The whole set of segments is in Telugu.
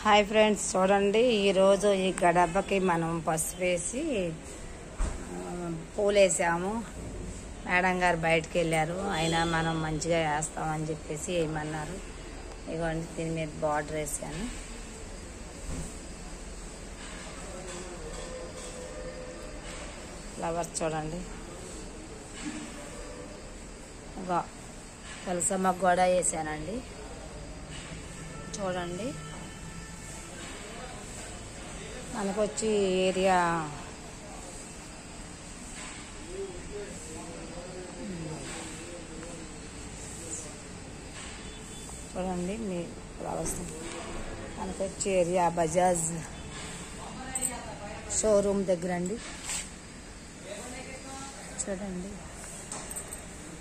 హాయ్ ఫ్రెండ్స్, చూడండి ఈరోజు ఈ గడపకి మనం పసుపు వేసి పూలు వేసాము. మేడం గారు బయటకు వెళ్ళారు, అయినా మనం మంచిగా వేస్తామని చెప్పేసి వేయమన్నారు. ఇదిగోండి, దీని మీద బార్డర్ వేసాను. ఫ్లవర్స్ చూడండి, తులసమ్మకు కూడా వేసానండి. చూడండి, మనకు వచ్చి ఏరియా చూడండి, మీ ఫ్లవర్స్ మనకు వచ్చి ఏరియా బజాజ్ షోరూమ్ దగ్గర అండి. చూడండి,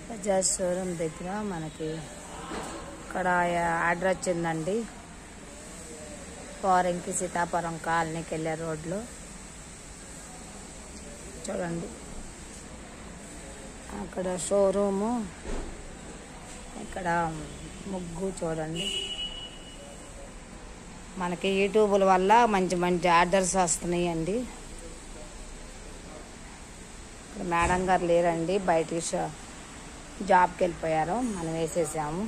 బజాజ్ షోరూమ్ దగ్గర మనకి ఇక్కడ ఆర్డర్ వచ్చిందండి. ఫారెన్కి సీతాపురం కాలనీకి వెళ్ళే రోడ్లో. చూడండి, అక్కడ షోరూము, ఇక్కడ ముగ్గు. చూడండి, మనకి యూట్యూబ్ల వల్ల మంచి మంచి ఆర్డర్స్ వస్తున్నాయి అండి. ఇక్కడ మేడం గారు లేరండి, బయటికి జాబ్కి వెళ్ళిపోయారు, మనం వేసేసాము.